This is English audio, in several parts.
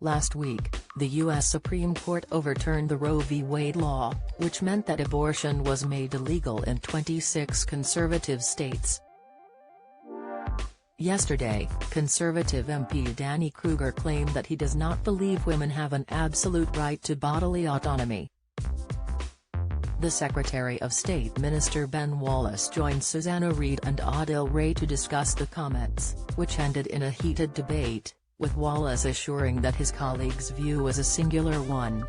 Last week, the U.S. Supreme Court overturned the Roe v. Wade law, which meant that abortion was made illegal in 26 conservative states. Yesterday, Conservative MP Danny Kruger claimed that he does not believe women have an absolute right to bodily autonomy. The Secretary of State Minister Ben Wallace joined Susanna Reid and Adil Ray to discuss the comments, which ended in a heated debate, with Wallace assuring that his colleague's view was a singular one.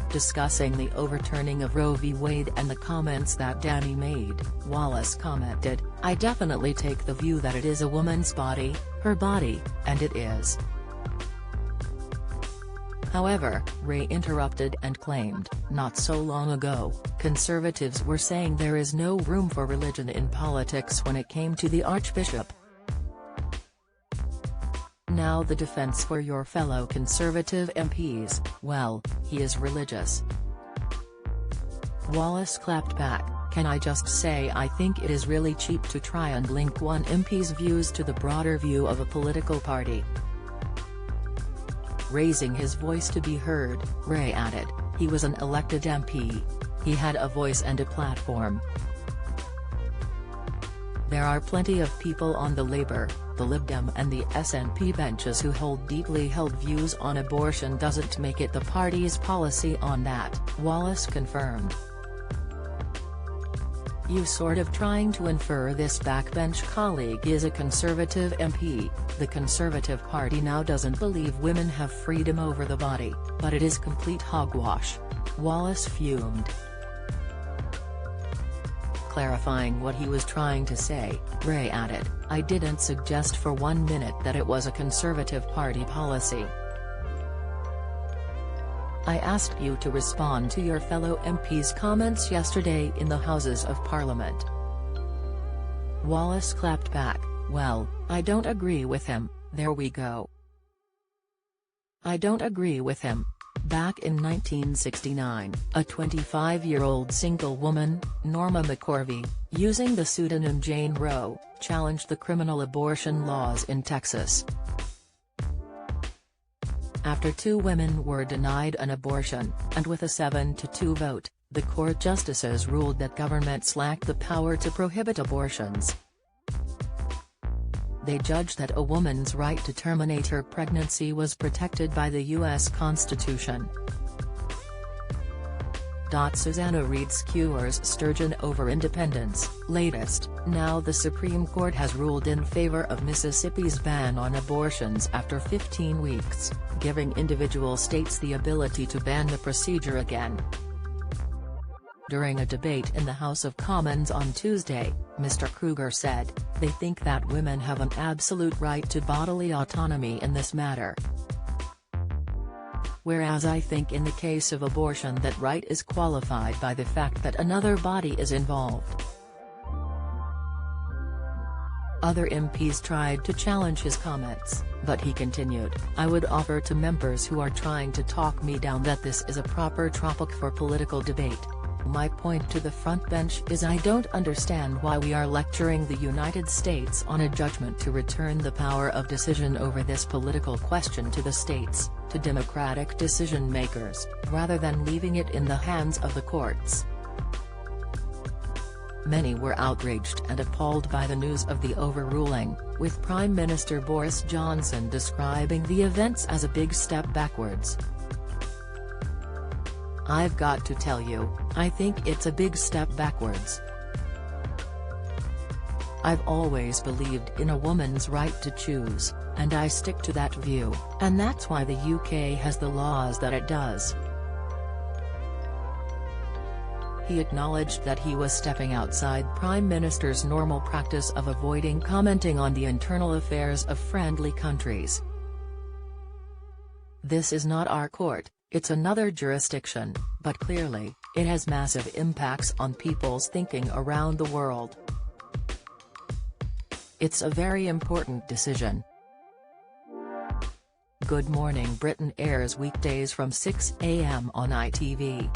Discussing the overturning of Roe v. Wade and the comments that Danny made, Wallace commented, "I definitely take the view that it is a woman's body, her body, and it is." However, Ray interrupted and claimed, not so long ago, conservatives were saying there is no room for religion in politics when it came to the Archbishop. Now the defense for your fellow conservative MPs, well, he is religious. Wallace clapped back, "Can I just say I think it is really cheap to try and link one MP's views to the broader view of a political party." Raising his voice to be heard, Ray added, "He was an elected MP. He had a voice and a platform. There are plenty of people on the Labour, the Lib Dem and the SNP benches who hold deeply held views on abortion. Doesn't make it the party's policy on that," Wallace confirmed. "You sort of trying to infer this backbench colleague is a Conservative MP. The Conservative Party now doesn't believe women have freedom over the body, but it is complete hogwash," Wallace fumed. Clarifying what he was trying to say, Ray added, "I didn't suggest for 1 minute that it was a Conservative Party policy. I asked you to respond to your fellow MPs' comments yesterday in the Houses of Parliament." Wallace clapped back, "Well, I don't agree with him, there we go. I don't agree with him." Back in 1969, a 25-year-old single woman, Norma McCorvey, using the pseudonym Jane Roe, challenged the criminal abortion laws in Texas. After 2 women were denied an abortion, and with a 7-2 vote, the court justices ruled that governments lacked the power to prohibit abortions. They judged that a woman's right to terminate her pregnancy was protected by the U.S. Constitution. Susanna Reid skewers sturgeon over independence. Latest, now the Supreme Court has ruled in favor of Mississippi's ban on abortions after 15 weeks, giving individual states the ability to ban the procedure again. During a debate in the House of Commons on Tuesday, Mr. Kruger said, "They think that women have an absolute right to bodily autonomy in this matter. Whereas I think in the case of abortion that right is qualified by the fact that another body is involved." Other MPs tried to challenge his comments, but he continued, "I would offer to members who are trying to talk me down that this is a proper topic for political debate. My point to the front bench is I don't understand why we are lecturing the United States on a judgment to return the power of decision over this political question to the states, to democratic decision makers, rather than leaving it in the hands of the courts." Many were outraged and appalled by the news of the overruling, with Prime Minister Boris Johnson describing the events as a big step backwards. "I've got to tell you, I think it's a big step backwards. I've always believed in a woman's right to choose, and I stick to that view, and that's why the UK has the laws that it does." He acknowledged that he was stepping outside Prime Minister's normal practice of avoiding commenting on the internal affairs of friendly countries. "This is not our court, it's another jurisdiction, but clearly, it has massive impacts on people's thinking around the world. It's a very important decision." Good Morning Britain airs weekdays from 6 a.m. on ITV.